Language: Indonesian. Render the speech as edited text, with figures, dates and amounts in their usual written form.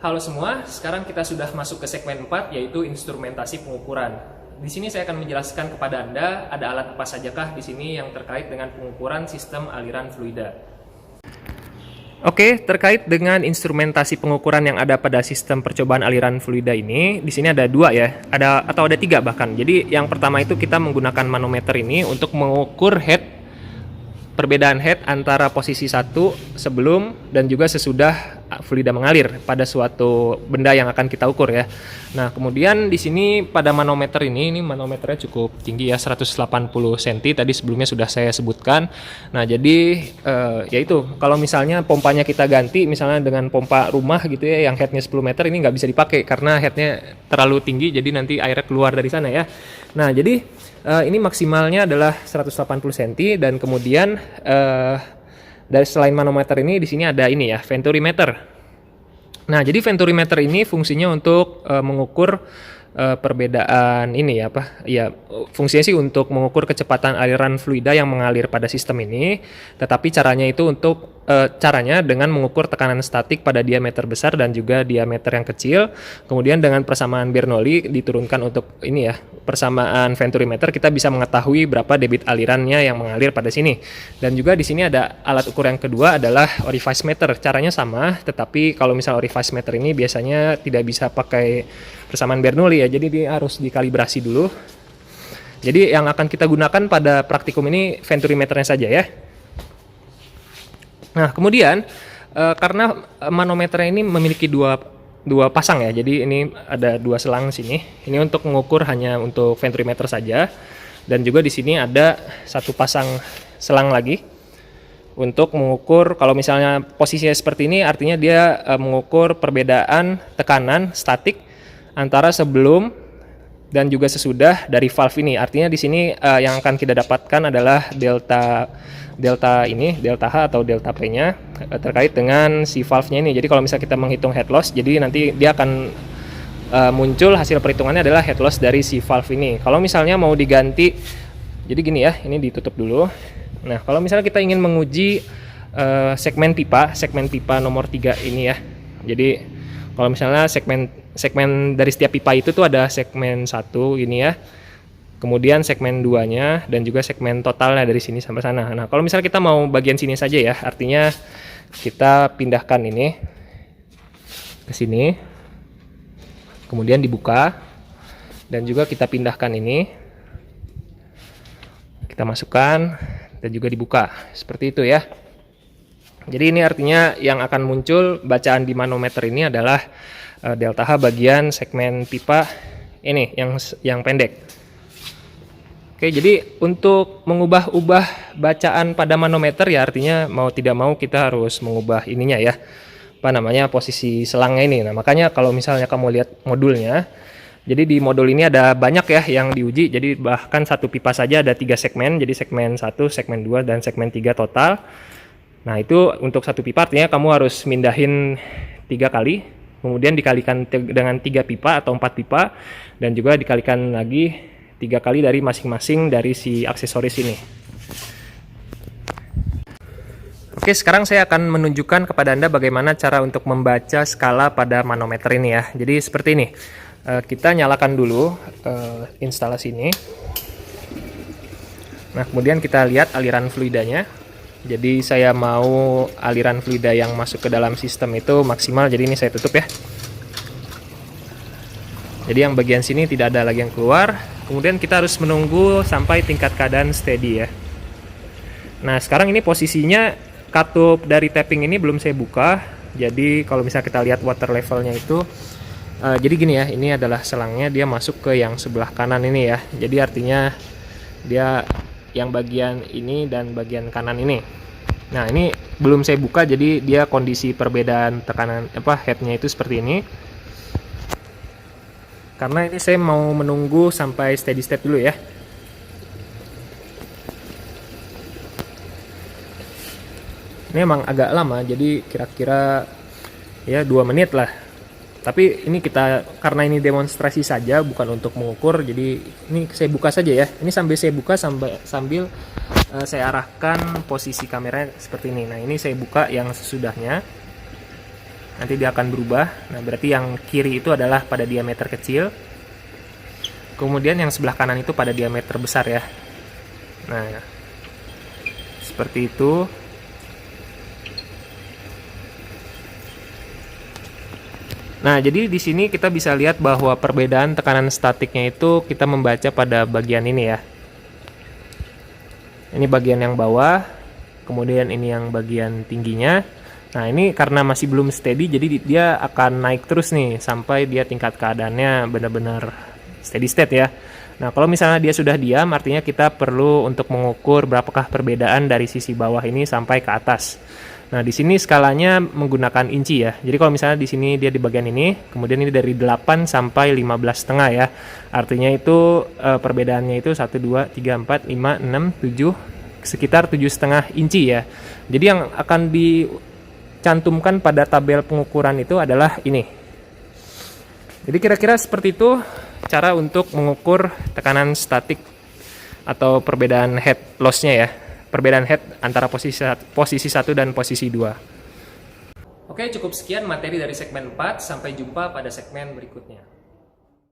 Halo semua, sekarang kita sudah masuk ke segmen 4 yaitu instrumentasi pengukuran. Di sini saya akan menjelaskan kepada Anda ada alat apa sajakah di sini yang terkait dengan pengukuran sistem aliran fluida. Oke, terkait dengan instrumentasi pengukuran yang ada pada sistem percobaan aliran fluida ini, di sini ada dua ya, ada tiga bahkan. Jadi yang pertama itu kita menggunakan manometer ini untuk mengukur perbedaan head antara posisi satu sebelum dan juga sesudah fluida mengalir pada suatu benda yang akan kita ukur ya. Nah, kemudian di sini pada manometer ini manometernya cukup tinggi ya, 180 cm tadi sebelumnya sudah saya sebutkan. Nah, jadi yaitu kalau misalnya pompanya kita ganti misalnya dengan pompa rumah gitu ya yang headnya 10 meter, ini nggak bisa dipakai karena headnya terlalu tinggi, jadi nanti airnya keluar dari sana ya. Nah, jadi ini maksimalnya adalah 180 cm dan kemudian dari selain manometer ini di sini ada ini ya, venturimeter. Nah, jadi venturimeter ini fungsinya untuk mengukur perbedaan ini ya fungsinya sih untuk mengukur kecepatan aliran fluida yang mengalir pada sistem ini, tetapi caranya itu caranya dengan mengukur tekanan statik pada diameter besar dan juga diameter yang kecil. Kemudian dengan persamaan Bernoulli diturunkan untuk ini ya, persamaan venturimeter, kita bisa mengetahui berapa debit alirannya yang mengalir pada sini. Dan juga di sini ada alat ukur yang kedua adalah orifice meter. Caranya sama, tetapi kalau misal orifice meter ini biasanya tidak bisa pakai persamaan Bernoulli ya, jadi dia harus dikalibrasi dulu. Jadi yang akan kita gunakan pada praktikum ini venturimeternya saja ya. Nah, kemudian karena manometernya ini memiliki dua pasang ya, jadi ini ada dua selang sini. Ini untuk mengukur hanya untuk venturimeter saja, dan juga di sini ada satu pasang selang lagi untuk mengukur kalau misalnya posisinya seperti ini, artinya dia mengukur perbedaan tekanan statik antara sebelum dan juga sesudah dari valve ini. Artinya di sini yang akan kita dapatkan adalah delta H atau delta P-nya terkait dengan si valve-nya ini. Jadi kalau misalnya kita menghitung head loss, jadi nanti dia akan muncul hasil perhitungannya adalah head loss dari si valve ini. Kalau misalnya mau diganti, jadi gini ya, ini ditutup dulu. Nah, kalau misalnya kita ingin menguji segmen pipa nomor 3 ini ya. Jadi kalau misalnya segmen dari setiap pipa itu tuh ada segmen 1 ini ya, kemudian segmen 2-nya, dan juga segmen totalnya dari sini sampai sana. Nah, kalau misalnya kita mau bagian sini saja ya, artinya kita pindahkan ini ke sini, kemudian dibuka, dan juga kita pindahkan ini, kita masukkan, dan juga dibuka, seperti itu ya. Jadi ini artinya yang akan muncul bacaan di manometer ini adalah delta H bagian segmen pipa ini yang pendek. Oke, jadi untuk mengubah-ubah bacaan pada manometer ya, artinya mau tidak mau kita harus mengubah ininya ya, posisi selangnya ini. Nah, makanya kalau misalnya kamu lihat modulnya, jadi di modul ini ada banyak ya yang diuji. Jadi bahkan satu pipa saja ada 3 segmen, jadi segmen 1, segmen 2, dan segmen 3 total. Nah, itu untuk satu pipa artinya kamu harus mindahin 3 kali, kemudian dikalikan dengan 3 pipa atau 4 pipa, dan juga dikalikan lagi 3 kali dari masing-masing dari si aksesoris ini. Oke, sekarang saya akan menunjukkan kepada Anda bagaimana cara untuk membaca skala pada manometer ini ya. Jadi seperti ini, kita nyalakan dulu instalasi ini. Nah, kemudian kita lihat aliran fluidanya. Jadi saya mau aliran fluida yang masuk ke dalam sistem itu maksimal, jadi ini saya tutup ya. Jadi yang bagian sini tidak ada lagi yang keluar. Kemudian kita harus menunggu sampai tingkat keadaan steady ya. Nah, sekarang ini posisinya katup dari tapping ini belum saya buka. Jadi kalau misalnya kita lihat water levelnya itu, jadi gini ya, ini adalah selangnya, dia masuk ke yang sebelah kanan ini ya. Jadi artinya dia yang bagian ini dan bagian kanan ini. Nah, ini belum saya buka, jadi dia kondisi perbedaan tekanan headnya itu seperti ini. Karena ini saya mau menunggu sampai steady state dulu ya. Ini emang agak lama, jadi kira-kira ya 2 menit lah. Tapi ini karena ini demonstrasi saja, bukan untuk mengukur, jadi ini saya buka saja ya. Ini sambil saya buka sambil saya arahkan posisi kameranya seperti ini. Nah, ini saya buka yang sesudahnya. nanti dia akan berubah. Nah, berarti yang kiri itu adalah pada diameter kecil, kemudian yang sebelah kanan itu pada diameter besar ya. Nah, seperti itu. Nah, jadi di sini kita bisa lihat bahwa perbedaan tekanan statiknya itu kita membaca pada bagian ini ya. Ini bagian yang bawah, kemudian ini yang bagian tingginya. Nah, ini karena masih belum steady, jadi dia akan naik terus nih sampai dia tingkat keadaannya benar-benar steady state ya. Nah, kalau misalnya dia sudah diam, artinya kita perlu untuk mengukur berapakah perbedaan dari sisi bawah ini sampai ke atas. Nah, di sini skalanya menggunakan inci ya. Jadi kalau misalnya di sini dia di bagian ini, kemudian ini dari 8 sampai 15,5 ya. Artinya itu perbedaannya itu 1, 2, 3, 4, 5, 6, 7, sekitar 7,5 inci ya. Jadi yang akan dicantumkan pada tabel pengukuran itu adalah ini. Jadi kira-kira seperti itu cara untuk mengukur tekanan statik atau perbedaan head loss-nya ya. Perbedaan head antara posisi 1 dan posisi 2. Oke, cukup sekian materi dari segmen 4. Sampai jumpa pada segmen berikutnya.